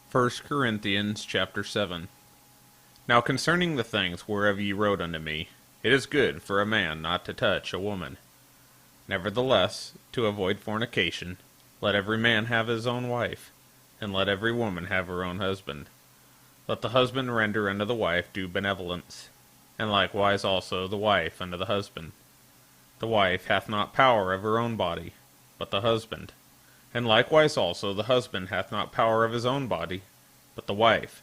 First Corinthians chapter 7. Now concerning the things whereof ye wrote unto me, it is good for a man not to touch a woman. Nevertheless, to avoid fornication, let every man have his own wife, and let every woman have her own husband. Let the husband render unto the wife due benevolence, and likewise also the wife unto the husband. The wife hath not power of her own body, but the husband. And likewise also the husband hath not power of his own body, but the wife.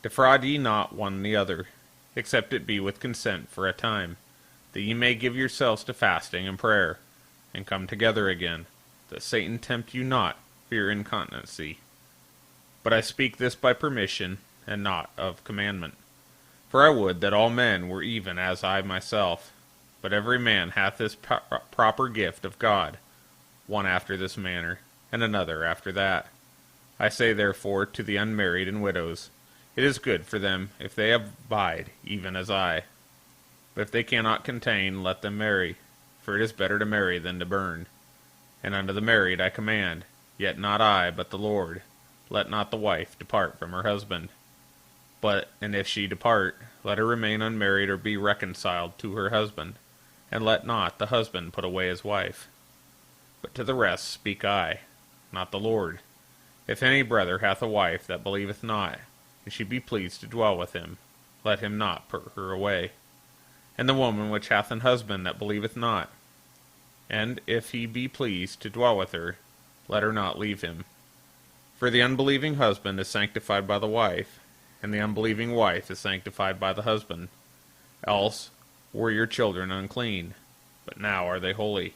Defraud ye not one the other, except it be with consent for a time, that ye may give yourselves to fasting and prayer, and come together again, that Satan tempt you not for your incontinency. But I speak this by permission, and not of commandment. For I would that all men were even as I myself, but every man hath this proper gift of God, one after this manner, and another after that. I say therefore to the unmarried and widows, it is good for them if they abide, even as I. But if they cannot contain, let them marry, for it is better to marry than to burn. And unto the married I command, yet not I, but the Lord, let not the wife depart from her husband. And if she depart, let her remain unmarried or be reconciled to her husband, and let not the husband put away his wife. But to the rest speak I, not the Lord. If any brother hath a wife that believeth not, and she be pleased to dwell with him, let him not put her away. And the woman which hath an husband that believeth not, and if he be pleased to dwell with her, let her not leave him. For the unbelieving husband is sanctified by the wife, and the unbelieving wife is sanctified by the husband. Else were your children unclean, but now are they holy.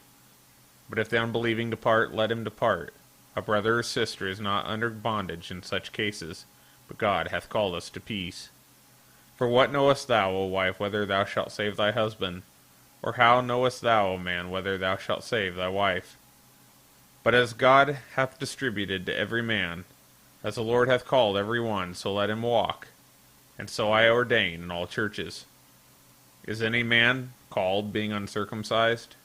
But if the unbelieving depart, let him depart. A brother or sister is not under bondage in such cases, but God hath called us to peace. For what knowest thou, O wife, whether thou shalt save thy husband? Or how knowest thou, O man, whether thou shalt save thy wife? But as God hath distributed to every man, as the Lord hath called every one, so let him walk. And so I ordain in all churches. Is any man called being uncircumcised?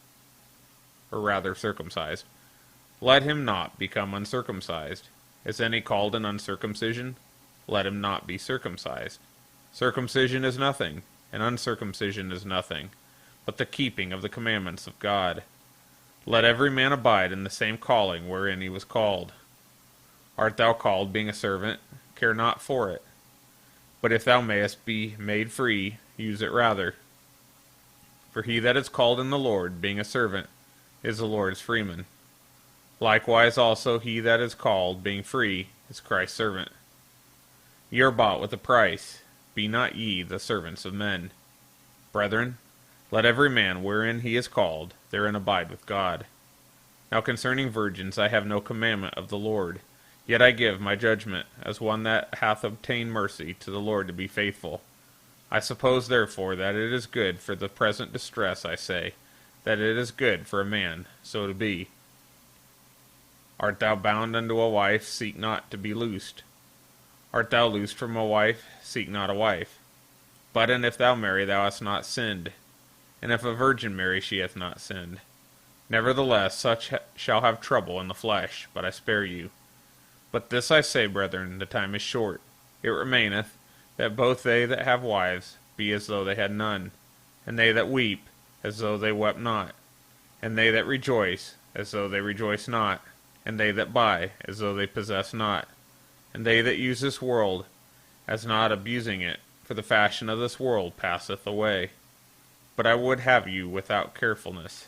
Or rather circumcised? Let him not become uncircumcised. Is any called in uncircumcision? Let him not be circumcised. Circumcision is nothing, and uncircumcision is nothing, but the keeping of the commandments of God. Let every man abide in the same calling wherein he was called. Art thou called being a servant? Care not for it. But if thou mayest be made free, use it rather. For he that is called in the Lord, being a servant, is the Lord's freeman. Likewise also he that is called, being free, is Christ's servant. Ye are bought with a price. Be not ye the servants of men. Brethren, let every man wherein he is called, therein abide with God. Now concerning virgins I have no commandment of the Lord, yet I give my judgment, as one that hath obtained mercy to the Lord to be faithful. I suppose therefore that it is good for the present distress, I say, that it is good for a man so to be. Art thou bound unto a wife, seek not to be loosed. Art thou loosed from a wife, seek not a wife. But and if thou marry, thou hast not sinned. And if a virgin marry, she hath not sinned. Nevertheless, such shall have trouble in the flesh, but I spare you. But this I say, brethren, the time is short. It remaineth, that both they that have wives be as though they had none, and they that weep, as though they wept not, and they that rejoice, as though they rejoice not, and they that buy, as though they possess not, and they that use this world, as not abusing it, for the fashion of this world passeth away. But I would have you without carefulness.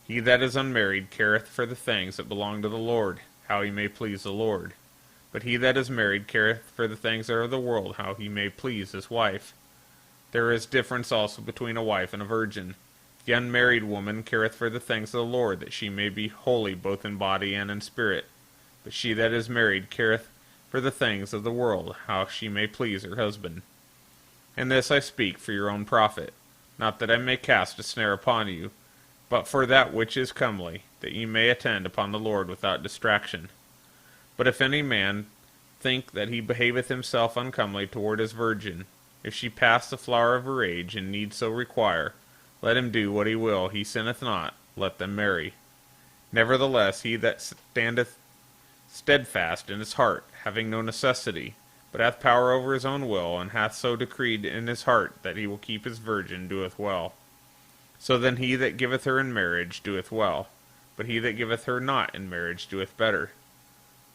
He that is unmarried careth for the things that belong to the Lord, how he may please the Lord. But he that is married careth for the things that are of the world, how he may please his wife. There is difference also between a wife and a virgin. The unmarried woman careth for the things of the Lord, that she may be holy both in body and in spirit. But she that is married careth for the things of the world, how she may please her husband. And this I speak for your own profit, not that I may cast a snare upon you, but for that which is comely, that ye may attend upon the Lord without distraction. But if any man think that he behaveth himself uncomely toward his virgin, if she pass the flower of her age, and need so require, let him do what he will, he sinneth not, let them marry. Nevertheless, he that steadfast in his heart, having no necessity, but hath power over his own will, and hath so decreed in his heart that he will keep his virgin, doeth well. So then he that giveth her in marriage doeth well, but he that giveth her not in marriage doeth better.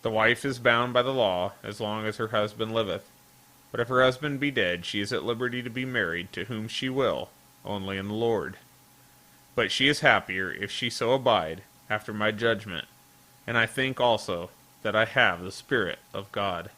The wife is bound by the law as long as her husband liveth, but if her husband be dead, she is at liberty to be married to whom she will, only in the Lord. But she is happier if she so abide, after my judgment, and I think also that I have the Spirit of God.